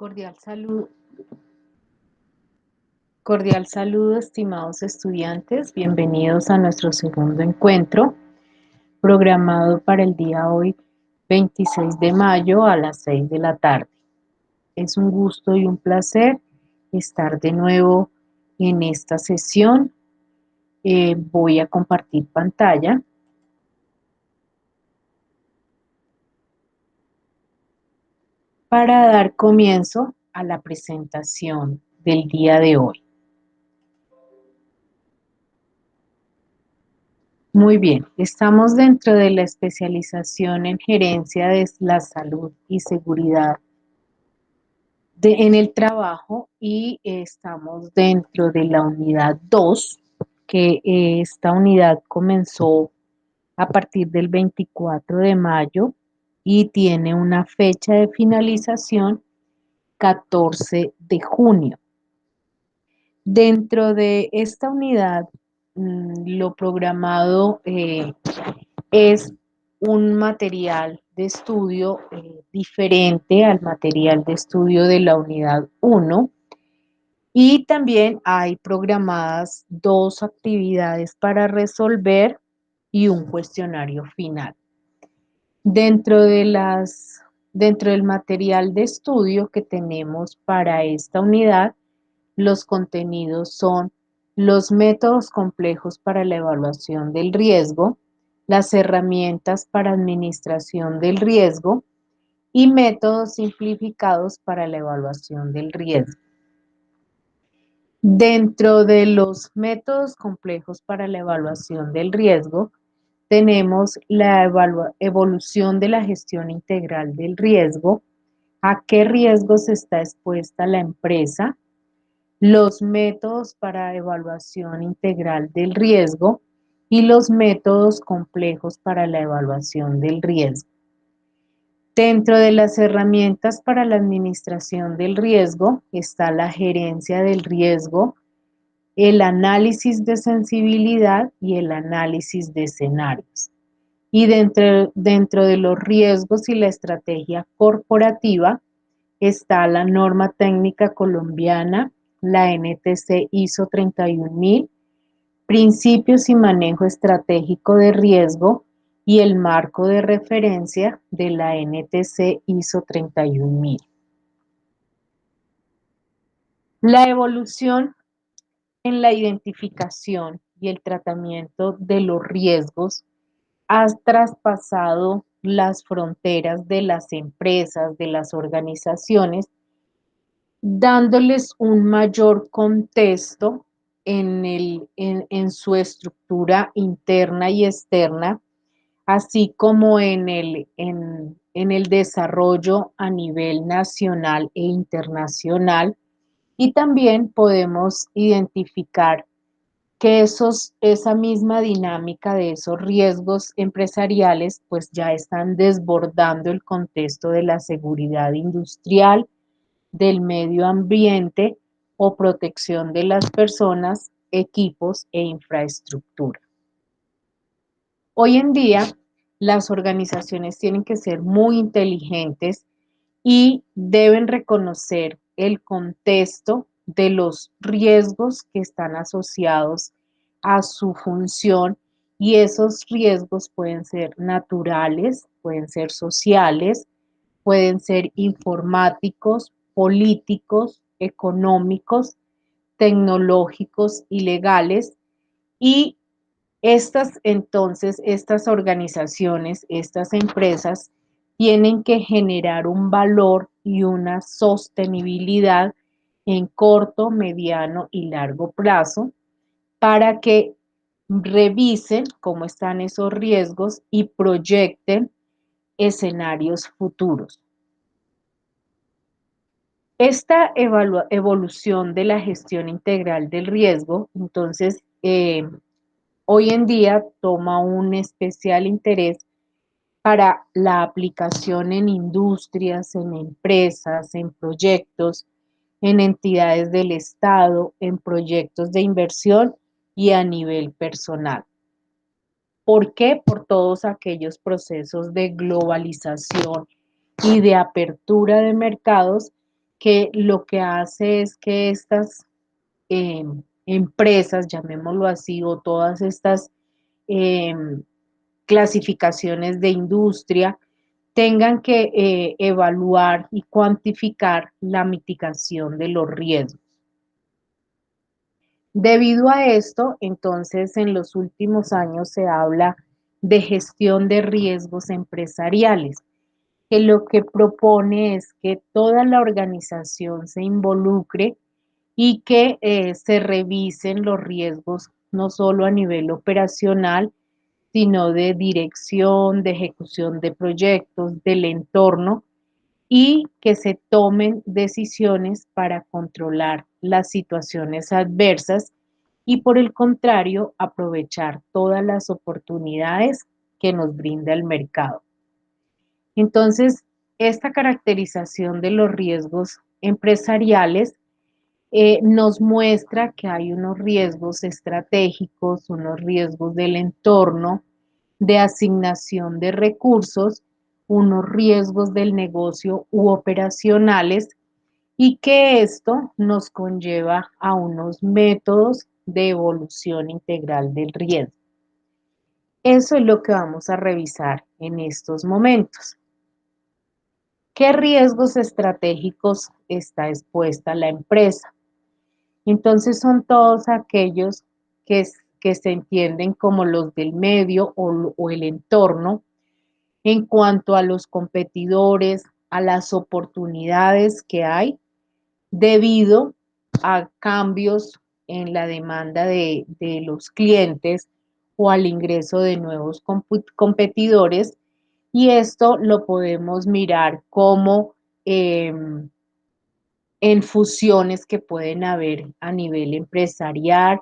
Cordial salud, cordial saludo, estimados estudiantes. Bienvenidos a nuestro segundo encuentro, programado para el día hoy, 26 de mayo a las 6 de la tarde. Es un gusto y un placer estar de nuevo en esta sesión. Voy a compartir pantalla para dar comienzo a la presentación del día de hoy. Muy bien, estamos dentro de la especialización en gerencia de la salud y seguridad en el trabajo y estamos dentro de la unidad 2, que esta unidad comenzó a partir del 24 de mayo y tiene una fecha de finalización 14 de junio. Dentro de esta unidad, lo programado es un material de estudio diferente al material de estudio de la unidad 1 y también hay programadas 2 actividades para resolver y un cuestionario final. Dentro del material de estudio que tenemos para esta unidad, los contenidos son los métodos complejos para la evaluación del riesgo, las herramientas para administración del riesgo y métodos simplificados para la evaluación del riesgo. Dentro de los métodos complejos para la evaluación del riesgo, tenemos la evolución de la gestión integral del riesgo, a qué riesgos está expuesta la empresa, los métodos para evaluación integral del riesgo y los métodos complejos para la evaluación del riesgo. Dentro de las herramientas para la administración del riesgo está la gerencia del riesgo, el análisis de sensibilidad y el análisis de escenarios. Y dentro de los riesgos y la estrategia corporativa está la norma técnica colombiana, la NTC ISO 31000, principios y manejo estratégico de riesgo y el marco de referencia de la NTC ISO 31000. La evolución en la identificación y el tratamiento de los riesgos ha traspasado las fronteras de las empresas, de las organizaciones, dándoles un mayor contexto en su estructura interna y externa, así como en el desarrollo a nivel nacional e internacional. Y también podemos identificar que esa misma dinámica de esos riesgos empresariales pues ya están desbordando el contexto de la seguridad industrial, del medio ambiente o protección de las personas, equipos e infraestructura. Hoy en día, las organizaciones tienen que ser muy inteligentes y deben reconocer el contexto de los riesgos que están asociados a su función y esos riesgos pueden ser naturales, pueden ser sociales, pueden ser informáticos, políticos, económicos, tecnológicos y legales. Y estas organizaciones, estas empresas, tienen que generar un valor y una sostenibilidad en corto, mediano y largo plazo para que revisen cómo están esos riesgos y proyecten escenarios futuros. Esta evolución de la gestión integral del riesgo, entonces, hoy en día toma un especial interés para la aplicación en industrias, en empresas, en proyectos, en entidades del Estado, en proyectos de inversión y a nivel personal. ¿Por qué? Por todos aquellos procesos de globalización y de apertura de mercados que lo que hace es que estas empresas, llamémoslo así, o todas estas eh, clasificaciones de industria, tengan que evaluar y cuantificar la mitigación de los riesgos. Debido a esto, entonces, en los últimos años se habla de gestión de riesgos empresariales, que lo que propone es que toda la organización se involucre y que se revisen los riesgos no solo a nivel operacional, sino de dirección, de ejecución de proyectos, del entorno, y que se tomen decisiones para controlar las situaciones adversas y por el contrario, aprovechar todas las oportunidades que nos brinda el mercado. Entonces, esta caracterización de los riesgos empresariales nos muestra que hay unos riesgos estratégicos, unos riesgos del entorno, de asignación de recursos, unos riesgos del negocio u operacionales, y que esto nos conlleva a unos métodos de evolución integral del riesgo. Eso es lo que vamos a revisar en estos momentos. ¿Qué riesgos estratégicos está expuesta la empresa? Entonces son todos aquellos que se entienden como los del medio o el entorno en cuanto a los competidores, a las oportunidades que hay debido a cambios en la demanda de los clientes o al ingreso de nuevos competidores. Y esto lo podemos mirar como en fusiones que pueden haber a nivel empresarial,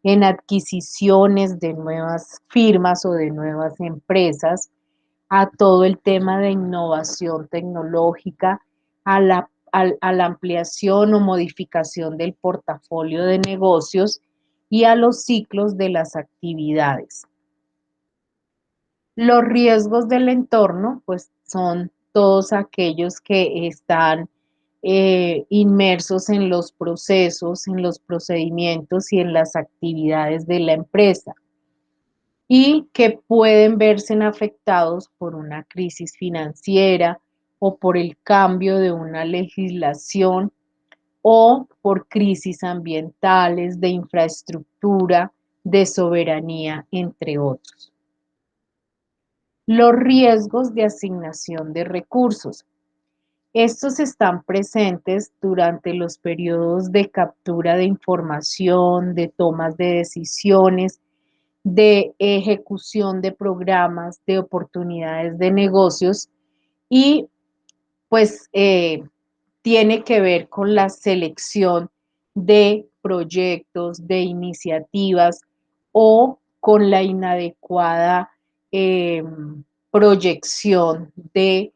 en adquisiciones de nuevas firmas o de nuevas empresas, a todo el tema de innovación tecnológica, a la ampliación o modificación del portafolio de negocios y a los ciclos de las actividades. Los riesgos del entorno, pues son todos aquellos que están inmersos en los procesos, en los procedimientos y en las actividades de la empresa y que pueden verse afectados por una crisis financiera o por el cambio de una legislación o por crisis ambientales, de infraestructura, de soberanía, entre otros. Los riesgos de asignación de recursos. Estos están presentes durante los periodos de captura de información, de tomas de decisiones, de ejecución de programas, de oportunidades de negocios y pues tiene que ver con la selección de proyectos, de iniciativas o con la inadecuada proyección de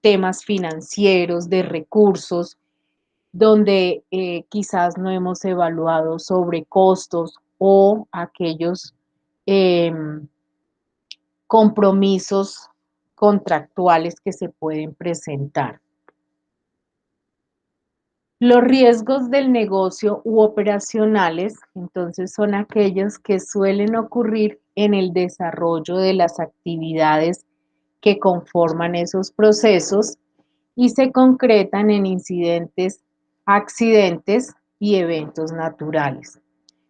temas financieros, de recursos, donde quizás no hemos evaluado sobre costos o aquellos eh, compromisos contractuales que se pueden presentar. Los riesgos del negocio u operacionales, entonces, son aquellos que suelen ocurrir en el desarrollo de las actividades que conforman esos procesos y se concretan en incidentes, accidentes y eventos naturales.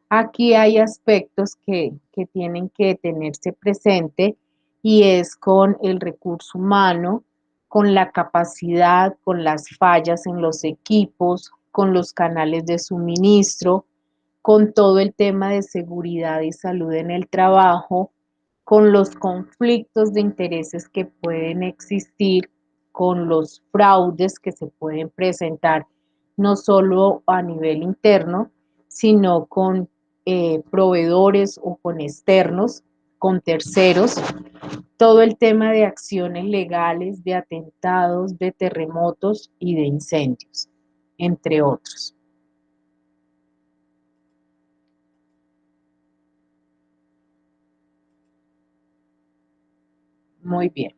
Aquí hay aspectos que tienen que tenerse presente y es con el recurso humano, con la capacidad, con las fallas en los equipos, con los canales de suministro, con todo el tema de seguridad y salud en el trabajo, con los conflictos de intereses que pueden existir, con los fraudes que se pueden presentar, no solo a nivel interno, sino con proveedores o con externos, con terceros, todo el tema de acciones legales, de atentados, de terremotos y de incendios, entre otros. Muy bien.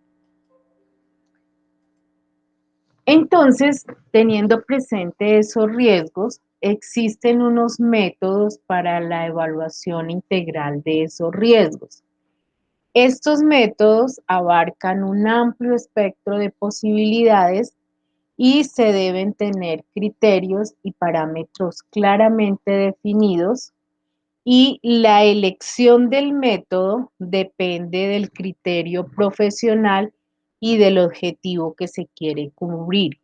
Entonces, teniendo presente esos riesgos, existen unos métodos para la evaluación integral de esos riesgos. Estos métodos abarcan un amplio espectro de posibilidades y se deben tener criterios y parámetros claramente definidos, y la elección del método depende del criterio profesional y del objetivo que se quiere cubrir.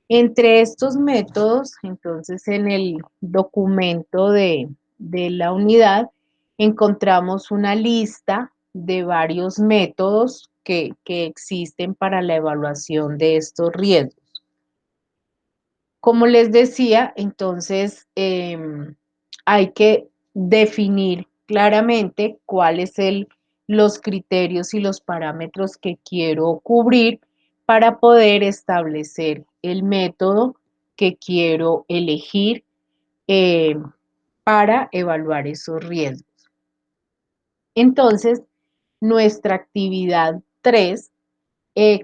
Entre estos métodos, entonces en el documento de la unidad encontramos una lista de varios métodos que existen para la evaluación de estos riesgos. Como les decía, entonces hay que definir claramente cuáles son los criterios y los parámetros que quiero cubrir para poder establecer el método que quiero elegir eh, para evaluar esos riesgos. Entonces, nuestra actividad 3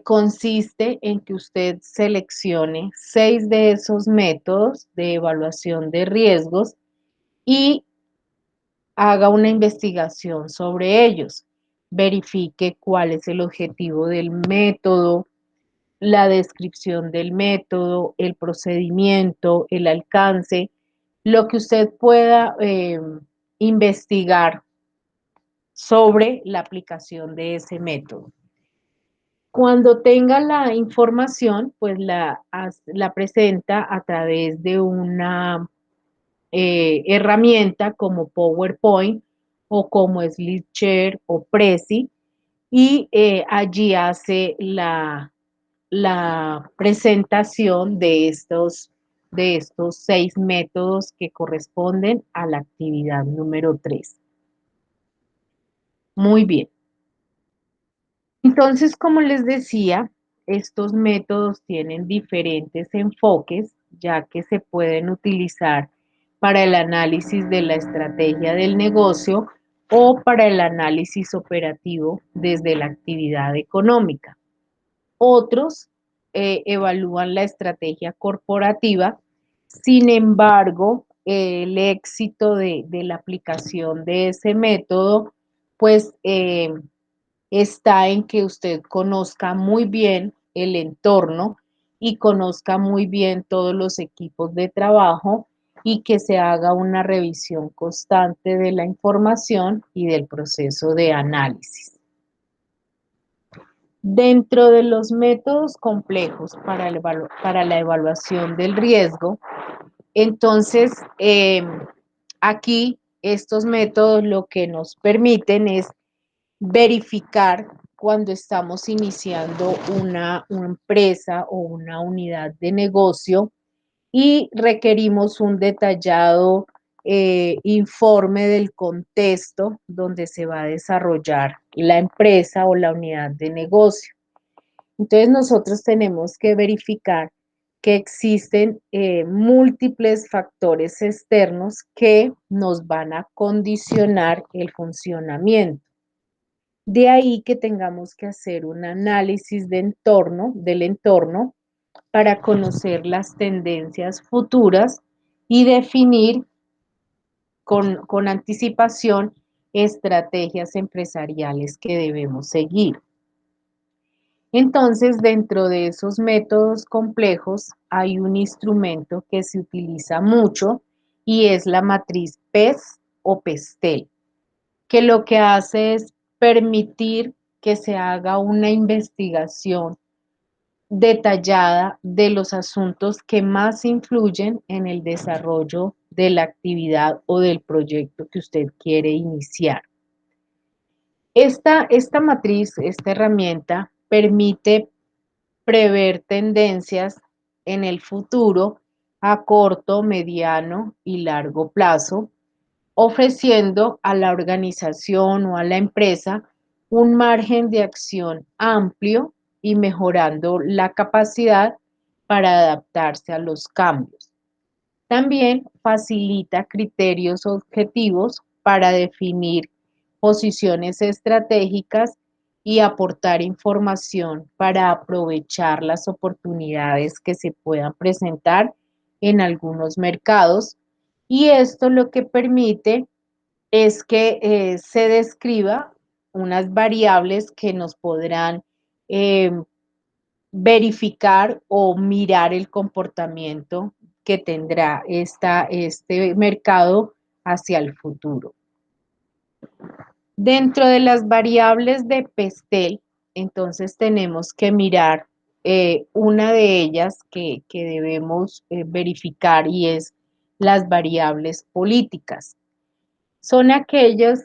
consiste en que usted seleccione 6 de esos métodos de evaluación de riesgos y haga una investigación sobre ellos. Verifique cuál es el objetivo del método, la descripción del método, el procedimiento, el alcance, lo que usted pueda investigar sobre la aplicación de ese método. Cuando tenga la información, pues la presenta a través de una herramienta como PowerPoint o como SlideShare o Prezi, y allí hace la presentación de estos 6 métodos que corresponden a la actividad número 3. Muy bien. Entonces, como les decía, estos métodos tienen diferentes enfoques, ya que se pueden utilizar para el análisis de la estrategia del negocio o para el análisis operativo desde la actividad económica. Otros evalúan la estrategia corporativa. Sin embargo, el éxito de la aplicación de ese método, pues está en que usted conozca muy bien el entorno y conozca muy bien todos los equipos de trabajo, y que se haga una revisión constante de la información y del proceso de análisis. Dentro de los métodos complejos para la evaluación del riesgo, entonces aquí estos métodos lo que nos permiten es verificar cuando estamos iniciando una empresa o una unidad de negocio y requerimos un detallado informe del contexto donde se va a desarrollar la empresa o la unidad de negocio. Entonces nosotros tenemos que verificar que existen múltiples factores externos que nos van a condicionar el funcionamiento. De ahí que tengamos que hacer un análisis del entorno, para conocer las tendencias futuras y definir con anticipación estrategias empresariales que debemos seguir. Entonces, dentro de esos métodos complejos hay un instrumento que se utiliza mucho y es la matriz PES o PESTEL, que lo que hace es permitir que se haga una investigación detallada de los asuntos que más influyen en el desarrollo de la actividad o del proyecto que usted quiere iniciar. Esta matriz, esta herramienta, permite prever tendencias en el futuro a corto, mediano y largo plazo, ofreciendo a la organización o a la empresa un margen de acción amplio y mejorando la capacidad para adaptarse a los cambios. También facilita criterios objetivos para definir posiciones estratégicas y aportar información para aprovechar las oportunidades que se puedan presentar en algunos mercados. Y esto lo que permite es que se describa unas variables que nos podrán eh, verificar o mirar el comportamiento que tendrá este mercado hacia el futuro. Dentro de las variables de Pestel, entonces tenemos que mirar una de ellas que debemos verificar y es las variables políticas. Son aquellos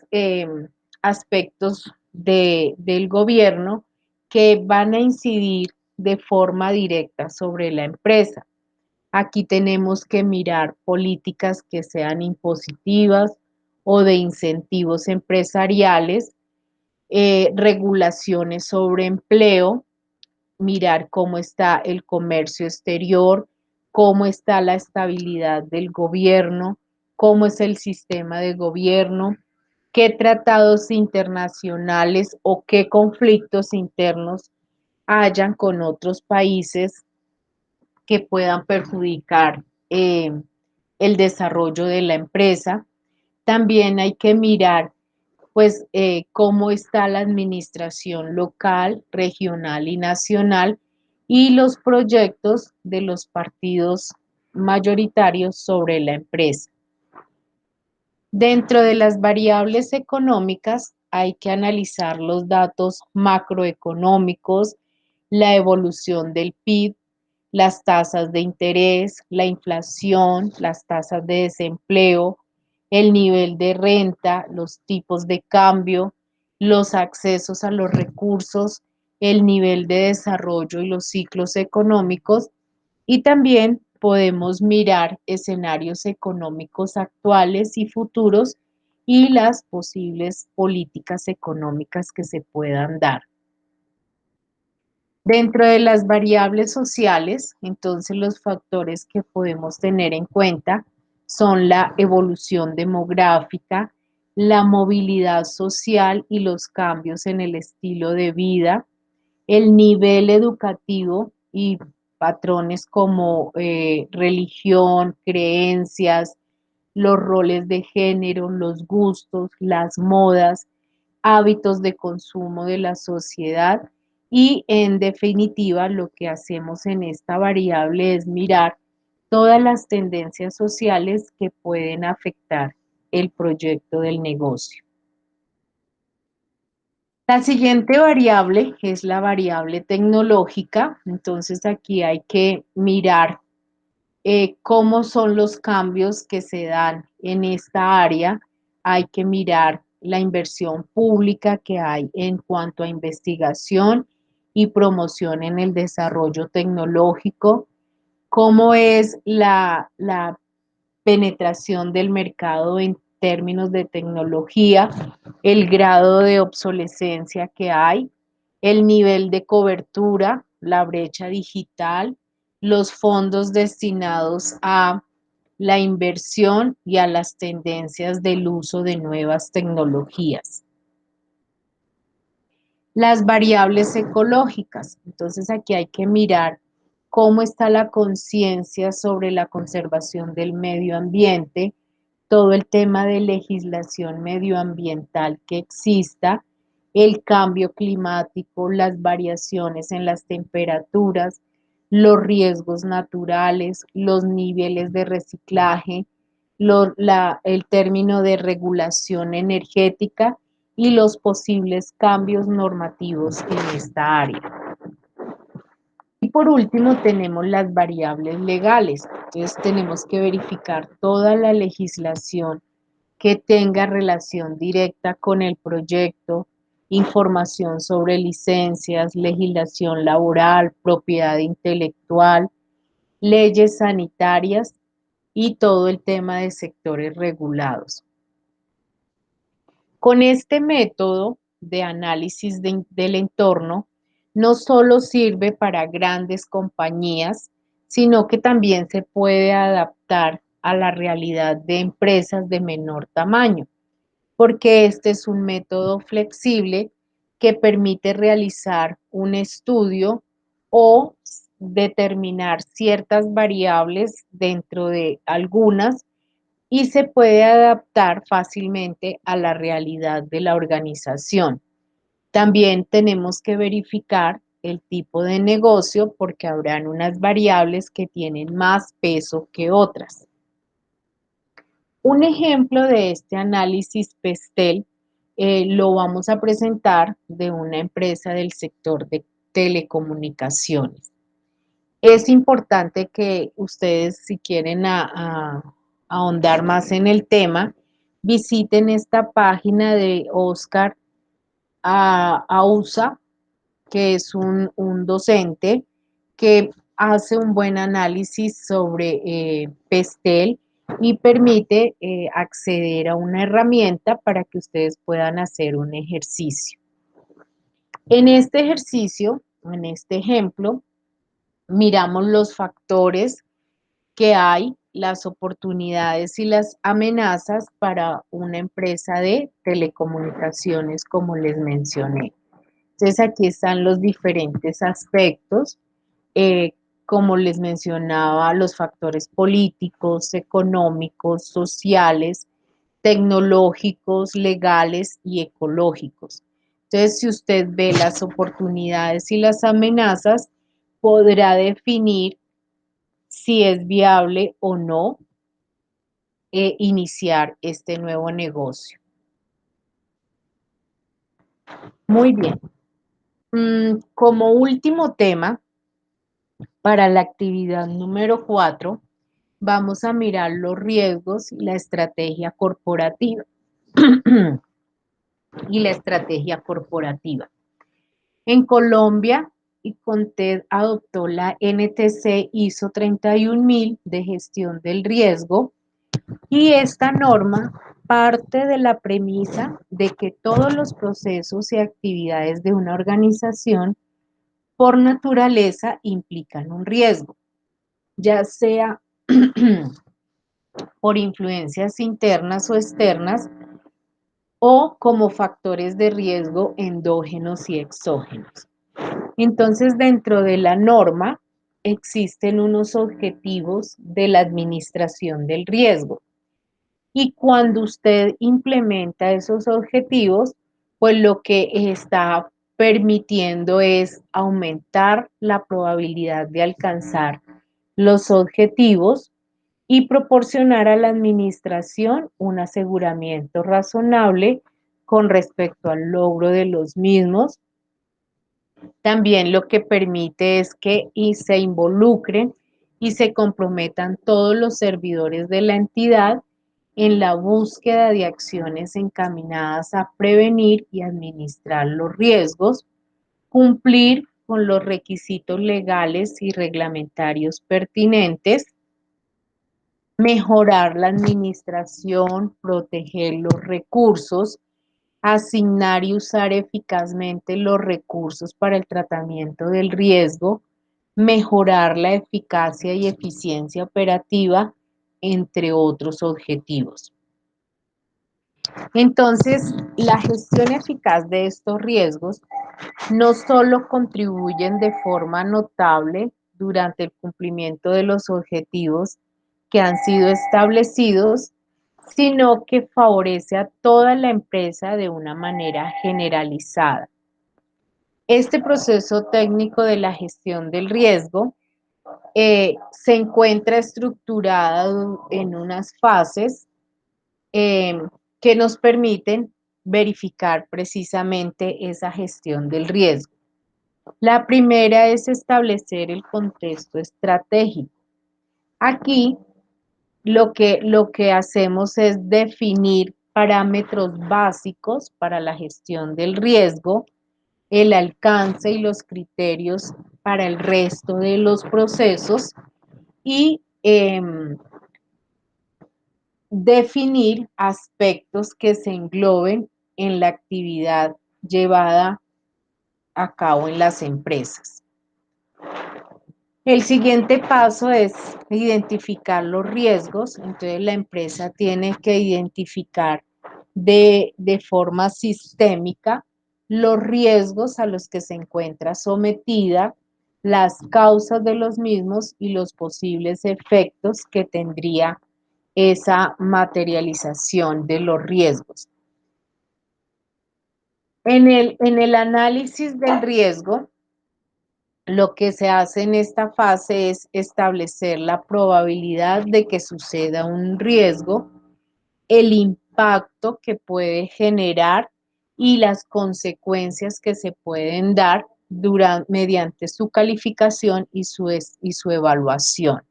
aspectos del gobierno que van a incidir de forma directa sobre la empresa. Aquí tenemos que mirar políticas que sean impositivas o de incentivos empresariales, regulaciones sobre empleo, mirar cómo está el comercio exterior, cómo está la estabilidad del gobierno, cómo es el sistema de gobierno, qué tratados internacionales o qué conflictos internos hayan con otros países que puedan perjudicar el desarrollo de la empresa. También hay que mirar pues cómo está la administración local, regional y nacional y los proyectos de los partidos mayoritarios sobre la empresa. Dentro de las variables económicas hay que analizar los datos macroeconómicos, la evolución del PIB, las tasas de interés, la inflación, las tasas de desempleo, el nivel de renta, los tipos de cambio, los accesos a los recursos, el nivel de desarrollo y los ciclos económicos, y también podemos mirar escenarios económicos actuales y futuros y las posibles políticas económicas que se puedan dar. Dentro de las variables sociales, entonces los factores que podemos tener en cuenta son la evolución demográfica, la movilidad social y los cambios en el estilo de vida, el nivel educativo y patrones como religión, creencias, los roles de género, los gustos, las modas, hábitos de consumo de la sociedad y en definitiva lo que hacemos en esta variable es mirar todas las tendencias sociales que pueden afectar el proyecto del negocio. La siguiente variable es la variable tecnológica, entonces aquí hay que mirar cómo son los cambios que se dan en esta área, hay que mirar la inversión pública que hay en cuanto a investigación y promoción en el desarrollo tecnológico, cómo es la penetración del mercado en términos de tecnología, el grado de obsolescencia que hay, el nivel de cobertura, la brecha digital, los fondos destinados a la inversión y a las tendencias del uso de nuevas tecnologías. Las variables ecológicas. Entonces aquí hay que mirar cómo está la conciencia sobre la conservación del medio ambiente, todo el tema de legislación medioambiental que exista, el cambio climático, las variaciones en las temperaturas, los riesgos naturales, los niveles de reciclaje, el término de regulación energética y los posibles cambios normativos en esta área. Y por último tenemos las variables legales. Entonces tenemos que verificar toda la legislación que tenga relación directa con el proyecto, información sobre licencias, legislación laboral, propiedad intelectual, leyes sanitarias y todo el tema de sectores regulados. Con este método de análisis del entorno, no solo sirve para grandes compañías, sino que también se puede adaptar a la realidad de empresas de menor tamaño, porque este es un método flexible que permite realizar un estudio o determinar ciertas variables dentro de algunas y se puede adaptar fácilmente a la realidad de la organización. También tenemos que verificar el tipo de negocio porque habrán unas variables que tienen más peso que otras. Un ejemplo de este análisis PESTEL lo vamos a presentar de una empresa del sector de telecomunicaciones. Es importante que ustedes, si quieren ahondar más en el tema, visiten esta página de Oscar Ausa, que es un docente que hace un buen análisis sobre PESTEL y permite acceder a una herramienta para que ustedes puedan hacer un ejercicio. En este ejercicio, en este ejemplo, miramos los factores que hay, las oportunidades y las amenazas para una empresa de telecomunicaciones, como les mencioné. Entonces aquí están los diferentes aspectos, eh, como les mencionaba, los factores políticos, económicos, sociales, tecnológicos, legales y ecológicos. Entonces, si usted ve las oportunidades y las amenazas, podrá definir si es viable o no iniciar este nuevo negocio. Muy bien. Como último tema, para la actividad número 4, vamos a mirar los riesgos y la estrategia corporativa. y la estrategia corporativa. En Colombia, ICONTED adoptó la NTC ISO 31000 de gestión del riesgo y esta norma parte de la premisa de que todos los procesos y actividades de una organización por naturaleza implican un riesgo, ya sea por influencias internas o externas o como factores de riesgo endógenos y exógenos. Entonces, dentro de la norma existen unos objetivos de la administración del riesgo. Y cuando usted implementa esos objetivos, pues lo que está permitiendo es aumentar la probabilidad de alcanzar los objetivos y proporcionar a la administración un aseguramiento razonable con respecto al logro de los mismos. También lo que permite es que se involucren y se comprometan todos los servidores de la entidad en la búsqueda de acciones encaminadas a prevenir y administrar los riesgos, cumplir con los requisitos legales y reglamentarios pertinentes, mejorar la administración, proteger los recursos, asignar y usar eficazmente los recursos para el tratamiento del riesgo, mejorar la eficacia y eficiencia operativa, entre otros objetivos. Entonces, la gestión eficaz de estos riesgos no solo contribuyen de forma notable durante el cumplimiento de los objetivos que han sido establecidos, sino que favorece a toda la empresa de una manera generalizada. Este proceso técnico de la gestión del riesgo se encuentra estructurado en unas fases eh, que nos permiten verificar precisamente esa gestión del riesgo. La primera es establecer el contexto estratégico. Aquí lo que hacemos es definir parámetros básicos para la gestión del riesgo, el alcance y los criterios para el resto de los procesos y definir aspectos que se engloben en la actividad llevada a cabo en las empresas. El siguiente paso es identificar los riesgos. Entonces la empresa tiene que identificar de forma sistémica los riesgos a los que se encuentra sometida, las causas de los mismos y los posibles efectos que tendría esa materialización de los riesgos. En el análisis del riesgo, lo que se hace en esta fase es establecer la probabilidad de que suceda un riesgo, el impacto que puede generar y las consecuencias que se pueden dar mediante su calificación y su evaluación.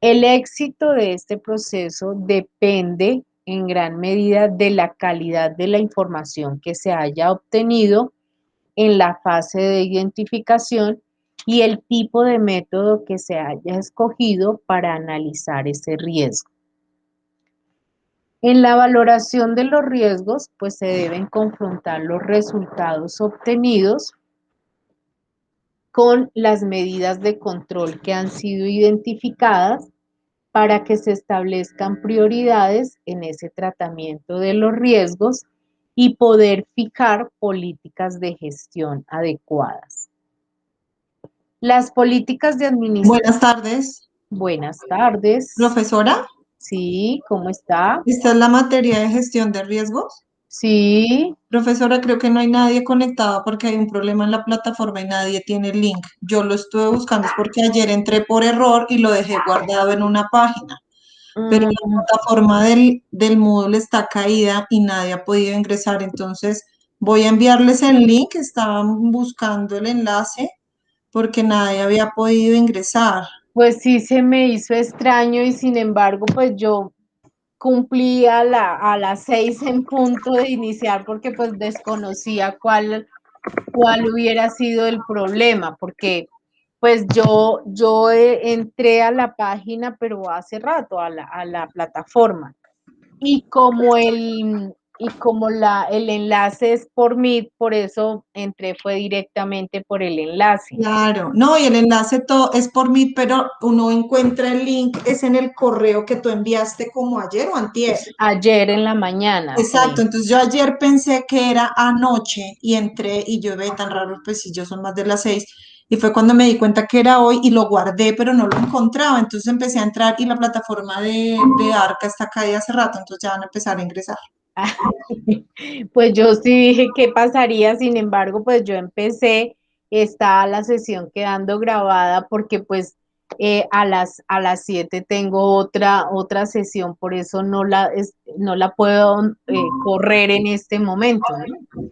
El éxito de este proceso depende en gran medida de la calidad de la información que se haya obtenido en la fase de identificación y el tipo de método que se haya escogido para analizar ese riesgo. En la valoración de los riesgos, pues se deben confrontar los resultados obtenidos con las medidas de control que han sido identificadas para que se establezcan prioridades en ese tratamiento de los riesgos y poder fijar políticas de gestión adecuadas. Las políticas de administración. Buenas tardes, Buenas tardes. profesora. Sí, ¿cómo está? Esta es la materia de gestión de riesgos. Sí. Profesora, creo que no hay nadie conectado porque hay un problema en la plataforma y nadie tiene el link. Yo lo estuve buscando es porque ayer entré por error y lo dejé guardado en una página, pero la Mm, plataforma del Moodle está caída y nadie ha podido ingresar. Entonces, voy a enviarles el link. Estaban buscando el enlace porque nadie había podido ingresar. pues sí, se me hizo extraño y sin embargo, pues yo cumplí a las 6 en punto de iniciar porque pues desconocía cuál hubiera sido el problema, porque pues yo entré a la página, pero hace rato, a la plataforma. Y como el enlace es por Meet, por eso entré fue directamente por el enlace. Claro, no, y el enlace todo es por mí, pero uno encuentra el link, es en el correo que tú enviaste como ayer o antier. Ayer en la mañana, Exacto, sí. entonces yo ayer pensé que era anoche y entré y yo ve tan raro, pues si yo son más de las 6, y fue cuando me di cuenta que era hoy y lo guardé, pero no lo encontraba, entonces empecé a entrar y la plataforma de Arca está caída hace rato, entonces ya van a empezar a ingresar. Pues yo sí dije qué pasaría, sin embargo, pues yo empecé, está la sesión quedando grabada porque pues a las 7 tengo otra sesión, por eso no la puedo correr en este momento, ¿no?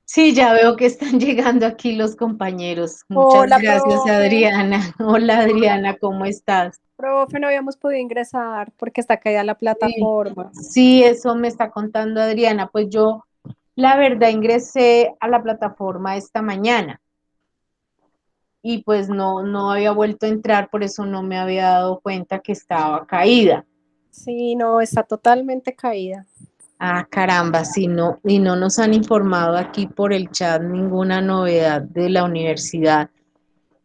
Sí, ya veo que están llegando aquí los compañeros. Muchas Hola, gracias, profe. Adriana. Hola, Adriana, ¿cómo estás? Profe, no habíamos podido ingresar porque está caída la Sí, plataforma. sí, eso me está contando Adriana. Pues yo, la verdad, ingresé a la plataforma esta mañana y pues no había vuelto a entrar, por eso no me había dado cuenta que estaba caída. Sí, no, está totalmente caída. Ah, caramba, sí, no, y no nos han informado aquí por el chat ninguna novedad de la universidad.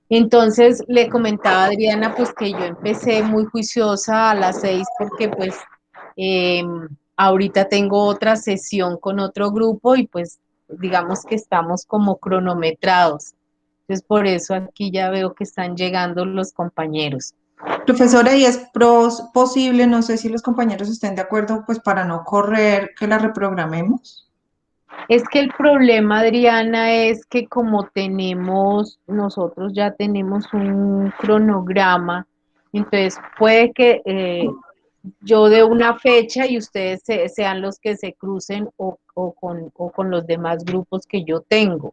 Entonces le comentaba a Adriana pues que yo empecé muy juiciosa a las 6 porque pues eh, ahorita tengo otra sesión con otro grupo y pues digamos que estamos como cronometrados. Entonces por eso aquí ya veo que están llegando los compañeros. Profesora, y es posible, no sé si los compañeros estén de acuerdo, pues para no correr, que la reprogramemos. Es que el problema, Adriana, es que como nosotros ya tenemos un cronograma, entonces puede que yo dé una fecha y ustedes sean los que se crucen o con los demás grupos que yo tengo.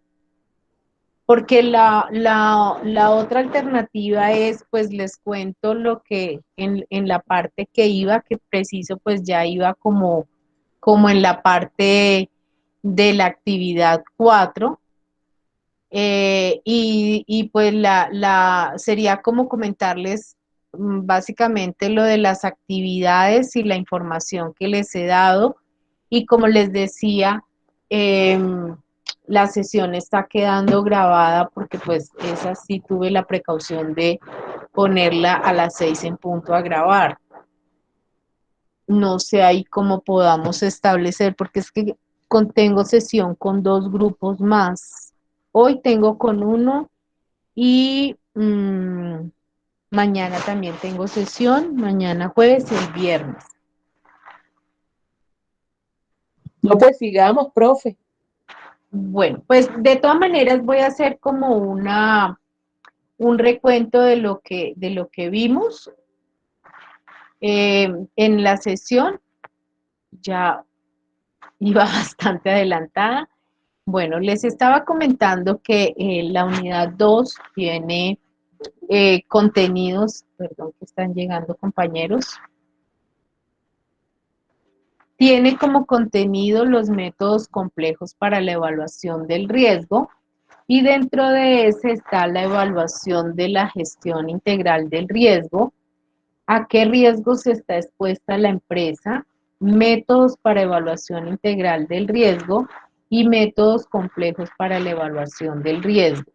Porque la otra alternativa es, pues les cuento lo que en la parte que iba, que preciso, pues ya iba como en la parte de la actividad 4 y pues sería como comentarles básicamente lo de las actividades y la información que les he dado. Y como les decía, la sesión está quedando grabada porque pues esa sí tuve la precaución de ponerla a las 6 en punto a grabar. No sé ahí cómo podamos establecer, porque es que tengo sesión con 2 grupos más. Hoy tengo con uno y mañana también tengo sesión, mañana jueves y el viernes. No, pues sigamos, profe. Bueno, pues de todas maneras voy a hacer como un recuento de lo que vimos en la sesión. Ya iba bastante adelantada. Bueno, les estaba comentando que la unidad 2 tiene contenidos, perdón que están llegando compañeros, tiene como contenido los métodos complejos para la evaluación del riesgo y dentro de ese está la evaluación de la gestión integral del riesgo, a qué riesgos está expuesta la empresa, métodos para evaluación integral del riesgo y métodos complejos para la evaluación del riesgo.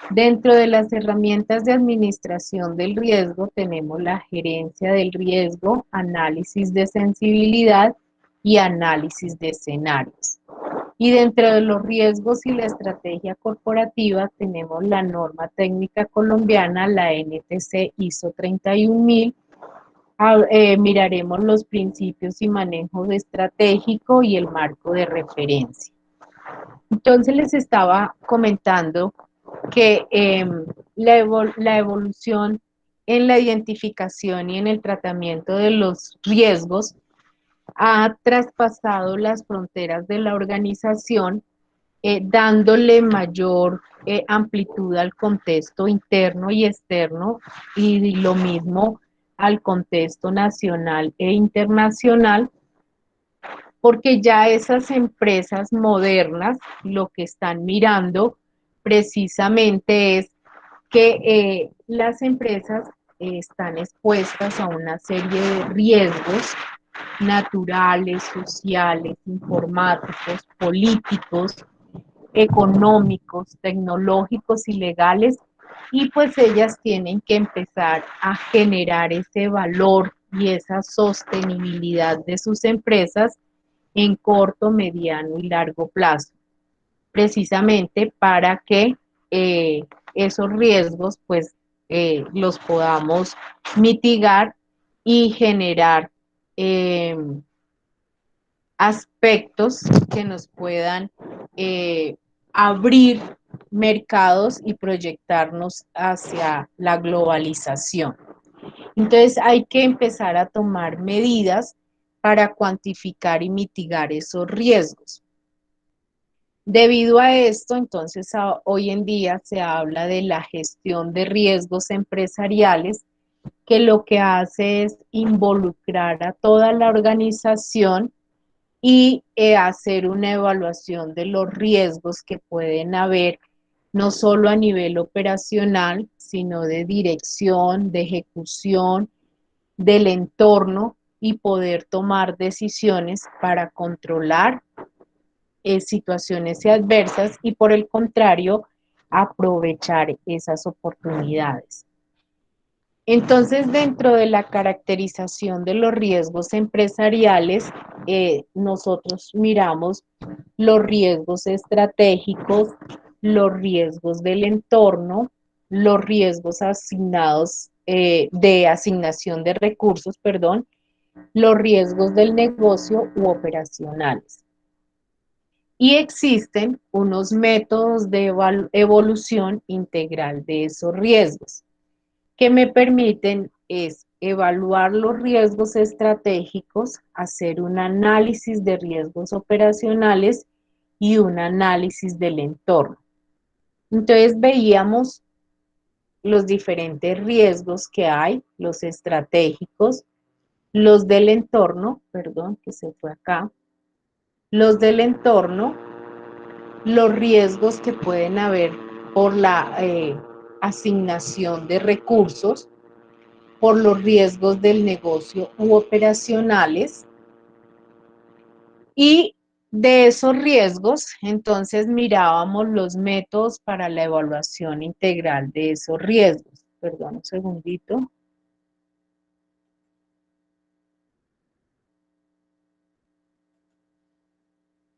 Dentro de las herramientas de administración del riesgo tenemos la gerencia del riesgo, análisis de sensibilidad y análisis de escenarios. Y dentro de los riesgos y la estrategia corporativa tenemos la norma técnica colombiana, la NTC ISO 31000. Miraremos los principios y manejo estratégico y el marco de referencia. Entonces les estaba comentando que la evolución en la identificación y en el tratamiento de los riesgos ha traspasado las fronteras de la organización, dándole mayor amplitud al contexto interno y externo y lo mismo al contexto nacional e internacional, porque ya esas empresas modernas lo que están mirando precisamente es que las empresas están expuestas a una serie de riesgos naturales, sociales, informáticos, políticos, económicos, tecnológicos y legales, y pues ellas tienen que empezar a generar ese valor y esa sostenibilidad de sus empresas en corto, mediano y largo plazo, precisamente para que esos riesgos pues los podamos mitigar y generar aspectos que nos puedan abrir mercados y proyectarnos hacia la globalización. Entonces hay que empezar a tomar medidas para cuantificar y mitigar esos riesgos. Debido a esto, entonces hoy en día se habla de la gestión de riesgos empresariales, que lo que hace es involucrar a toda la organización y hacer una evaluación de los riesgos que pueden haber, no solo a nivel operacional, sino de dirección, de ejecución, del entorno y poder tomar decisiones para controlar situaciones adversas y por el contrario, aprovechar esas oportunidades. Entonces, dentro de la caracterización de los riesgos empresariales, nosotros miramos los riesgos estratégicos, los riesgos del entorno, los riesgos asignados de asignación de recursos, perdón, los riesgos del negocio u operacionales. Y existen unos métodos de evolución integral de esos riesgos que me permiten es evaluar los riesgos estratégicos, hacer un análisis de riesgos operacionales y un análisis del entorno. Entonces veíamos los diferentes riesgos que hay, los estratégicos, los del entorno, perdón, que se fue acá, los del entorno, los riesgos que pueden haber por la asignación de recursos, por los riesgos del negocio u operacionales, y de esos riesgos, entonces mirábamos los métodos para la evaluación integral de esos riesgos. Perdón, un segundito.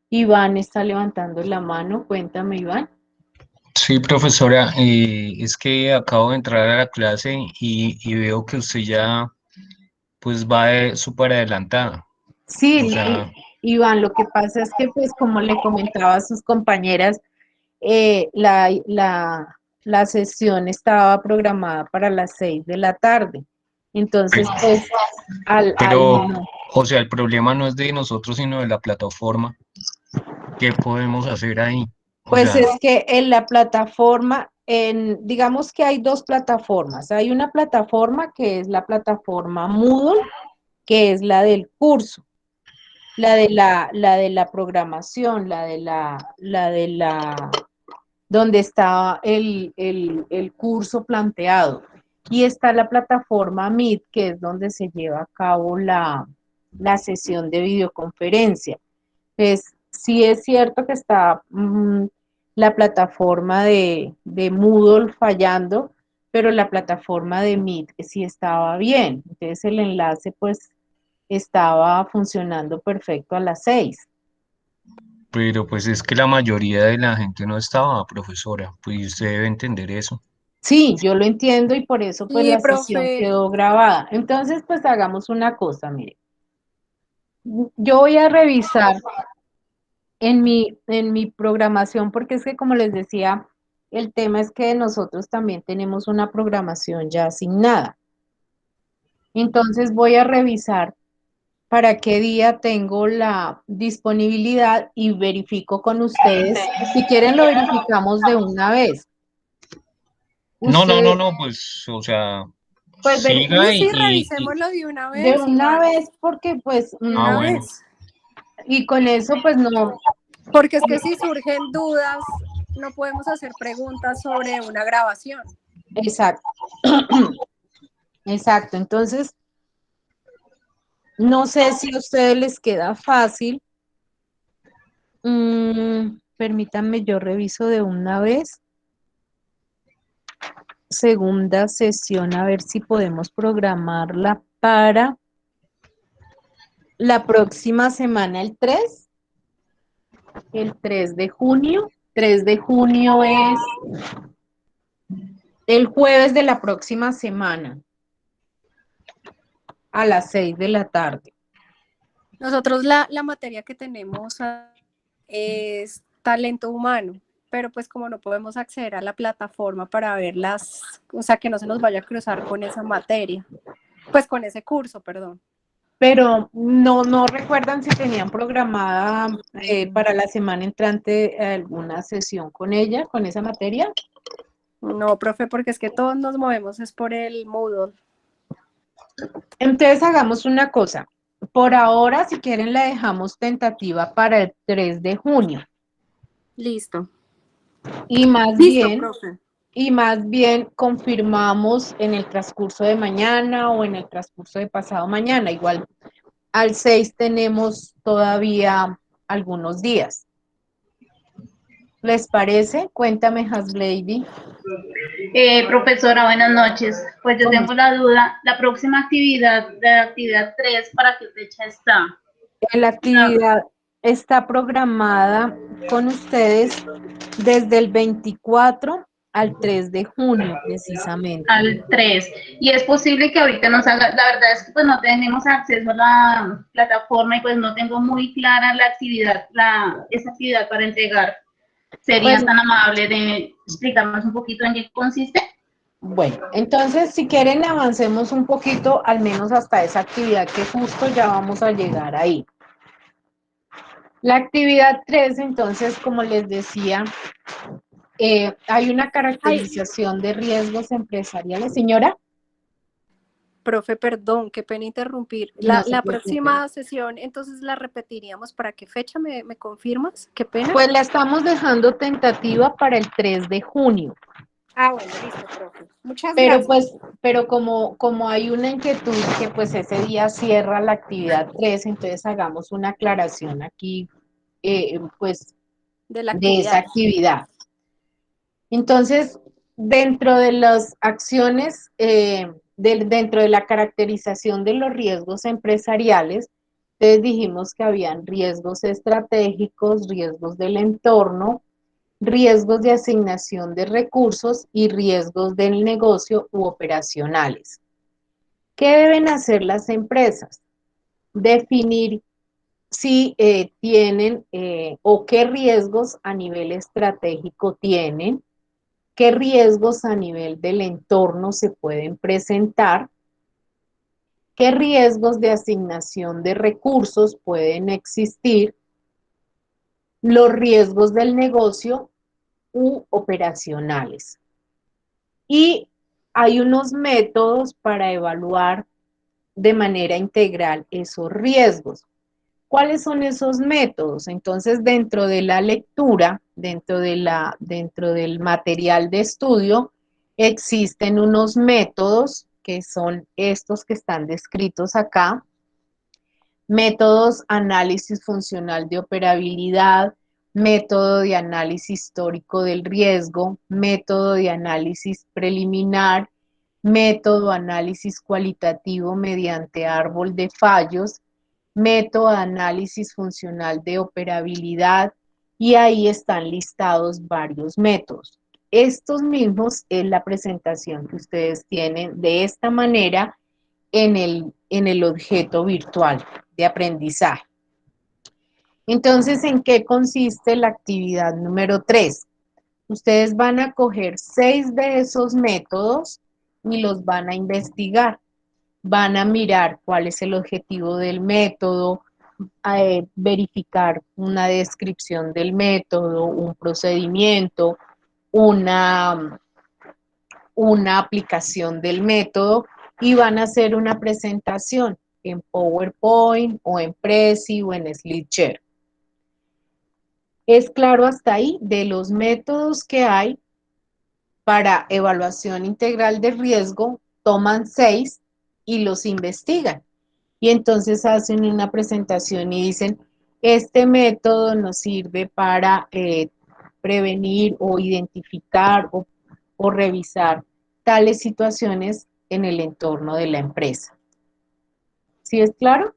Iván está levantando la mano. Cuéntame, Iván. Sí, profesora, es que acabo de entrar a la clase y veo que usted ya pues va súper adelantada. Sí, O sea, Iván, lo que pasa es que, pues, como le comentaba a sus compañeras, la sesión estaba programada para las 6 de la tarde. Entonces, pe- pues, pero, o sea, el problema no es de nosotros, sino de la plataforma. ¿Qué podemos hacer ahí? O pues sea, es que en la plataforma, digamos que hay dos plataformas. Hay una plataforma que es la plataforma Moodle, que es la del curso, la de la programación, donde está el curso planteado. Y está la plataforma Meet, que es donde se lleva a cabo la sesión de videoconferencia. Pues sí es cierto que está la plataforma de Moodle fallando, pero la plataforma de Meet sí estaba bien. Entonces el enlace pues estaba funcionando perfecto a las 6. pero pues es que la mayoría de la gente no estaba, profesora, pues usted debe entender eso. Sí, yo lo entiendo y por eso pues Sí, la sesión profe. quedó grabada. Entonces pues hagamos una cosa, mire. Yo voy a revisar en mi programación, porque es que como les decía, el tema es que nosotros también tenemos una programación ya asignada. Entonces voy a revisar para qué día tengo la disponibilidad y verifico con ustedes. Si quieren lo verificamos de una vez. No, no, no, Usted, no, pues, o sea, pues Sí, siga sí, revisémoslo de una de vez, una Iván. vez porque pues, De ah, una bueno, vez. y con eso pues no, Porque es que si surgen dudas, no podemos hacer preguntas sobre una grabación. exacto, exacto. Entonces, no sé si a ustedes les queda fácil. Permítanme, yo reviso de una vez. Segunda sesión, a ver si podemos programarla para la próxima semana, el 3 de junio. 3 de junio es el jueves de la próxima semana, a las 6 de la tarde. Nosotros la materia que tenemos es talento humano, pero pues como no podemos acceder a la plataforma para verlas, o sea, que no se nos vaya a cruzar con esa materia, pues con ese curso, perdón. Pero no recuerdan si tenían programada para la semana entrante alguna sesión con ella, con esa materia. No, profe, porque es que todos nos movemos es por el Moodle. Entonces hagamos una cosa. Por ahora, si quieren, la dejamos tentativa para el 3 de junio. Listo. Y más Listo, bien, profe. y más bien confirmamos en el transcurso de mañana o en el transcurso de pasado mañana. Igual al 6 tenemos todavía algunos días. ¿Les parece? Cuéntame, Haslady. Profesora, buenas noches. Pues yo ¿Cómo tengo la duda, la próxima actividad, la actividad 3, ¿para qué fecha está? La La- actividad está programada con ustedes desde el 24 al 3 de junio, precisamente. Al 3. Y es posible que ahorita nos haga, la verdad es que pues no tenemos acceso a la plataforma y pues no tengo muy clara la actividad, esa actividad para entregar. ¿Sería Bueno, tan amable de explicarnos un poquito en qué consiste? bueno, entonces si quieren avancemos un poquito, al menos hasta esa actividad que justo ya vamos a llegar ahí. La actividad 3, entonces, como les decía, hay una Ay, caracterización de riesgos empresariales. Señora, profe, perdón, qué pena interrumpir. no se La preocupe. próxima sesión, entonces la repetiríamos. ¿Para qué fecha me confirmas? Qué pena. Pues la estamos dejando tentativa para el 3 de junio. Ah, bueno, listo, profe. Muchas Pero gracias. pues, pero como hay una inquietud que pues ese día cierra la actividad 3, entonces hagamos una aclaración aquí, pues, De la de esa actividad. actividad. Entonces, dentro de las acciones, dentro de la caracterización de los riesgos empresariales, Entonces dijimos que habían riesgos estratégicos, riesgos del entorno, riesgos de asignación de recursos y riesgos del negocio u operacionales. ¿Qué deben hacer las empresas? Definir si tienen o qué riesgos a nivel estratégico tienen, qué riesgos a nivel del entorno se pueden presentar, qué riesgos de asignación de recursos pueden existir, los riesgos del negocio u operacionales. Y hay unos métodos para evaluar de manera integral esos riesgos. ¿Cuáles son esos métodos? Entonces, dentro de la lectura, dentro del material de estudio, existen unos métodos que son estos que están descritos acá. Métodos análisis funcional de operabilidad, método de análisis histórico del riesgo, método de análisis preliminar, método análisis cualitativo mediante árbol de fallos, método de análisis funcional de operabilidad, y ahí están listados varios métodos. Estos mismos es la presentación que ustedes tienen de esta manera en el objeto virtual de aprendizaje. Entonces, ¿en qué consiste la actividad número 3? Ustedes van a coger 6 de esos métodos y los van a investigar. Van a mirar cuál es el objetivo del método, verificar una descripción del método, un procedimiento, una aplicación del método, y van a hacer una presentación en PowerPoint o en Prezi o en SlideShare. ¿Es claro hasta ahí? De los métodos que hay para evaluación integral de riesgo, toman 6 y los investigan. Y entonces hacen una presentación y dicen, este método nos sirve para prevenir o identificar o revisar tales situaciones en el entorno de la empresa. ¿Sí es claro?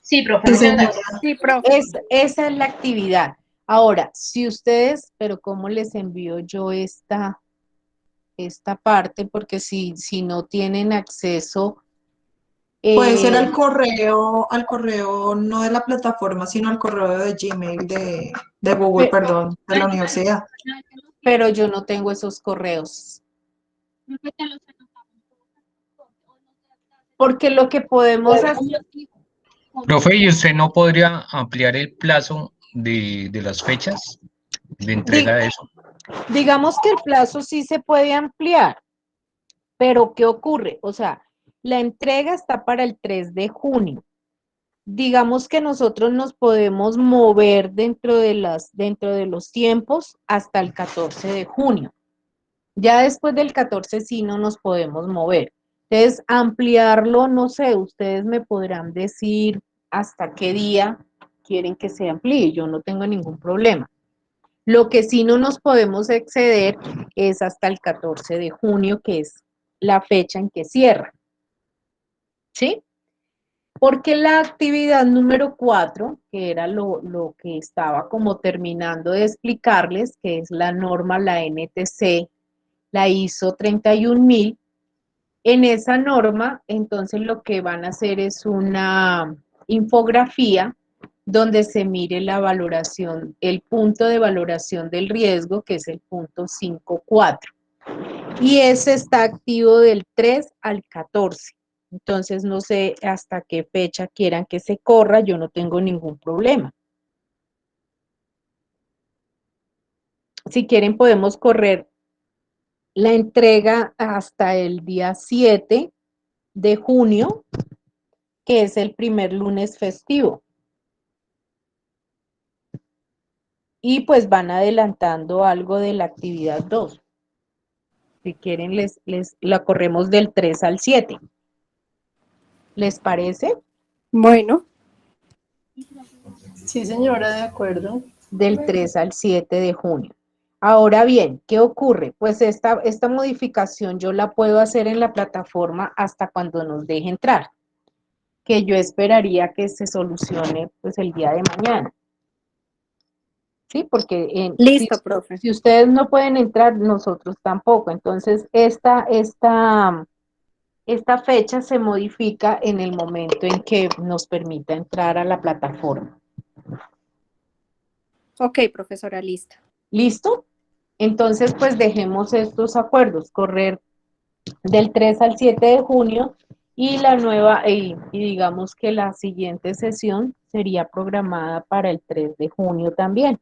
Sí, profe, Sí, muchas señora. gracias. Sí, profe. Esa es la actividad. Ahora, si ustedes, pero ¿cómo les envío yo esta parte? Porque si no tienen acceso, Puede ser al correo no de la plataforma, sino al correo de Gmail de Google, perdón, de la universidad. pero yo no tengo esos correos. Porque lo que podemos hacer, Profe, ¿y usted no podría ampliar el plazo de las fechas de entrega de eso? digamos que el plazo sí se puede ampliar, pero ¿qué ocurre? O sea, la entrega está para el 3 de junio. Digamos que nosotros nos podemos mover dentro de los tiempos hasta el 14 de junio. Ya después del 14 sí no nos podemos mover. Entonces, ampliarlo, no sé, ustedes me podrán decir hasta qué día quieren que se amplíe. Yo no tengo ningún problema. Lo que sí no nos podemos exceder es hasta el 14 de junio, que es la fecha en que cierra. ¿Sí? Porque la actividad número 4, que era lo que estaba como terminando de explicarles, que es la norma, la NTC, la ISO 31000, en esa norma, entonces lo que van a hacer es una infografía donde se mire la valoración, el punto de valoración del riesgo, que es el punto 5.4. Y ese está activo del 3 al 14. Entonces, no sé hasta qué fecha quieran que se corra, yo no tengo ningún problema. Si quieren, podemos correr la entrega hasta el día 7 de junio, que es el primer lunes festivo. Y pues van adelantando algo de la actividad 2. Si quieren, la corremos del 3 al 7. ¿Les parece? Bueno, Sí, señora, de acuerdo. Del 3 al 7 de junio. Ahora bien, ¿qué ocurre? Pues esta modificación yo la puedo hacer en la plataforma hasta cuando nos deje entrar. que yo esperaría que se solucione pues el día de mañana. Sí, porque Listo, profe. si ustedes no pueden entrar, nosotros tampoco. Entonces, esta fecha se modifica en el momento en que nos permita entrar a la plataforma. Ok, profesora, lista. ¿Listo? Entonces, pues dejemos estos acuerdos correr del 3 al 7 de junio y la nueva, y digamos que la siguiente sesión sería programada para el 3 de junio también.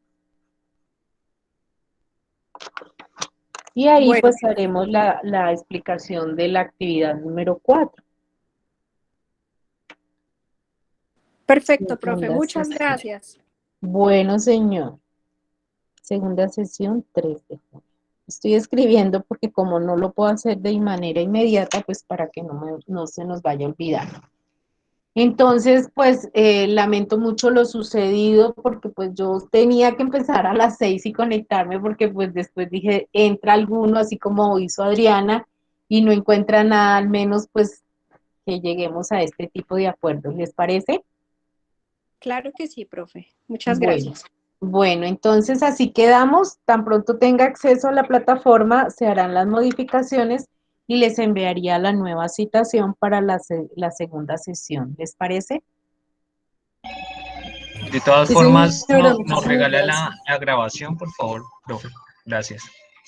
Y ahí Bueno, pues haremos la explicación de la actividad número 4. perfecto, profe. Segunda Muchas sesión. gracias. Bueno, señor. Segunda sesión, 3 de junio. Estoy escribiendo porque como no lo puedo hacer de manera inmediata, pues para que no se nos vaya a olvidar. Entonces, pues lamento mucho lo sucedido porque pues yo tenía que empezar a las 6 y conectarme porque pues después dije, entra alguno, así como hizo Adriana, y no encuentra nada, al menos pues que lleguemos a este tipo de acuerdos. ¿Les parece? Claro que sí, profe. Muchas Bueno, gracias. bueno, entonces así quedamos. Tan pronto tenga acceso a la plataforma, se harán las modificaciones y les enviaría la nueva citación para la segunda sesión. ¿Les parece? De todas Sí, formas, señora, nos muchísimas regala gracias. la grabación, por favor, profe. Gracias.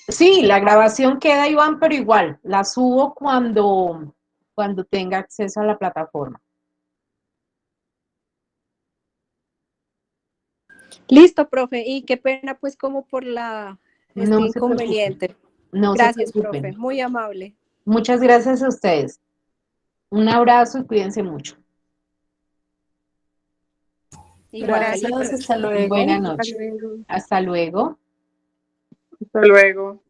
Sí, la grabación queda, Iván, pero igual, la subo cuando tenga acceso a la plataforma. Listo, profe. Y qué pena, pues, como por este No se preocupen, inconveniente. no se Gracias, profe. preocupen. Muy amable. Muchas gracias a ustedes. Un abrazo y cuídense mucho. Igual, feliz Gracias, noche. hasta luego. Buena noche. Hasta luego. Hasta luego.